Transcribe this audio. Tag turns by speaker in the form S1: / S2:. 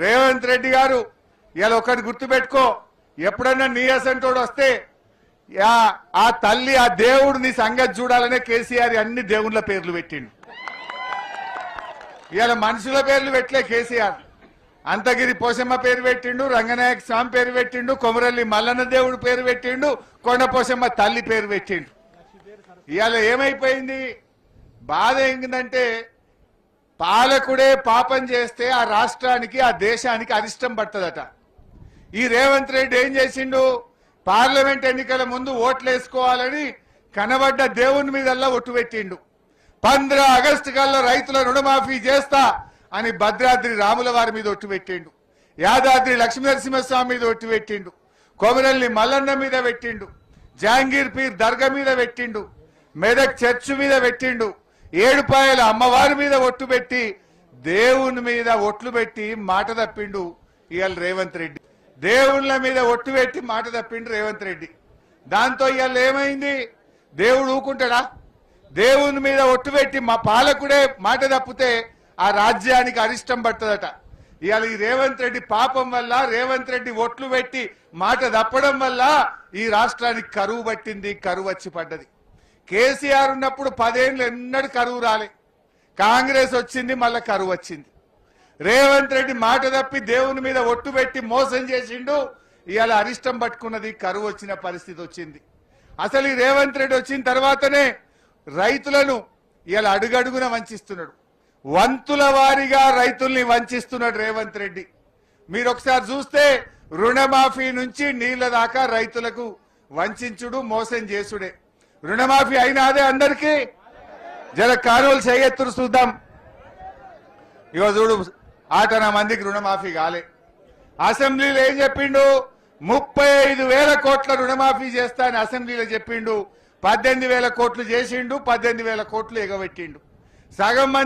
S1: రేవంత్ రెడ్డి గారు ఇలా ఒకటి గుర్తుపెట్టుకో, ఎప్పుడన్నా నీ అసంటోడు వస్తే ఆ తల్లి ఆ దేవుడు నీ సంగతి చూడాలనే కేసీఆర్ అన్ని దేవుళ్ళ పేర్లు పెట్టిండు. ఇవాళ మనుషుల పేర్లు పెట్టలే కేసీఆర్. అంతగిరి పోషమ్మ పేరు పెట్టిండు, రంగనాయక స్వామి పేరు పెట్టిండు, కొమరల్లి మల్లన్న దేవుడు పేరు పెట్టిండు, కొండ పోషమ్మ తల్లి పేరు పెట్టిండు. ఇవాళ ఏమైపోయింది? బాధ ఏంటంటే పాలకుడే పాపం చేస్తే ఆ రాష్ట్రానికి ఆ దేశానికి అరిష్టం పడుతుందట. ఈ రేవంత్ రెడ్డి ఏం చేసిండు? పార్లమెంట్ ఎన్నికల ముందు ఓట్లు వేసుకోవాలని కనబడ్డ దేవుని మీదల్లా ఒట్టు పెట్టిండు. 15 ఆగస్టు కల్లా రైతుల రుణమాఫీ చేస్తా అని భద్రాద్రి రాముల వారి మీద ఒట్టు పెట్టిండు, యాదాద్రి లక్ష్మీనరసింహస్వామి మీద ఒట్టు పెట్టిండు, కొమరల్లి మల్లన్న మీద పెట్టిండు, జహాంగీర్ పీర్ దర్గా మీద పెట్టిండు, మెదక్ చర్చ్ మీద పెట్టిండు, ఏడుపాయల అమ్మవారి మీద ఒట్టు పెట్టి దేవుని మీద ఒట్లు పెట్టి మాట తప్పిండు. ఇవాళ రేవంత్ రెడ్డి దేవుళ్ళ మీద ఒట్టు పెట్టి మాట తప్పిండు రేవంత్ రెడ్డి. దాంతో ఇవాళ ఏమైంది? దేవుడు ఊకుంటాడా? దేవుని మీద ఒట్టు పెట్టి మా పాలకుడే మాట తప్పితే ఆ రాజ్యానికి అరిష్టం పడుతుందట. ఇవాళ ఈ రేవంత్ రెడ్డి పాపం వల్ల, రేవంత్ రెడ్డి ఒట్లు పెట్టి మాట తప్పడం వల్ల ఈ రాష్ట్రానికి కరువు పట్టింది, కరువు వచ్చి పడ్డది. కేసీఆర్ ఉన్నప్పుడు 10 ఏళ్ళు ఎన్నడూ కరువు రాలే. కాంగ్రెస్ వచ్చింది, మళ్ళా కరువు వచ్చింది. రేవంత్ రెడ్డి మాట తప్పి దేవుని మీద ఒట్టు పెట్టి మోసం చేసిండు. ఇవాళ అరిష్టం పట్టుకున్నది, కరువు వచ్చిన పరిస్థితి వచ్చింది. అసలు ఈ రేవంత్ రెడ్డి వచ్చిన తర్వాతనే రైతులను ఇవాళ అడుగడుగున వంచిస్తున్నాడు. వంతుల వారిగా రైతుల్ని వంచిస్తున్నాడు రేవంత్ రెడ్డి. మీరు ఒకసారి చూస్తే రుణమాఫీ నుంచి నీళ్ల దాకా రైతులకు వంచుడు, మోసం చేసుడే. రుణమాఫీ అయినాదే అందరికీ? జర కానువలు చేయెత్తురు చూద్దాం. ఇగో చూడు, 8 మందికి రుణమాఫీ కాలే. అసెంబ్లీలో ఏం చెప్పిండు? 35,000 కోట్ల రుణమాఫీ చేస్తా అని అసెంబ్లీలో చెప్పిండు. 18,000 కోట్లు చేసిండు, 18,000 కోట్లు ఎగబెట్టిండు. సగం మంది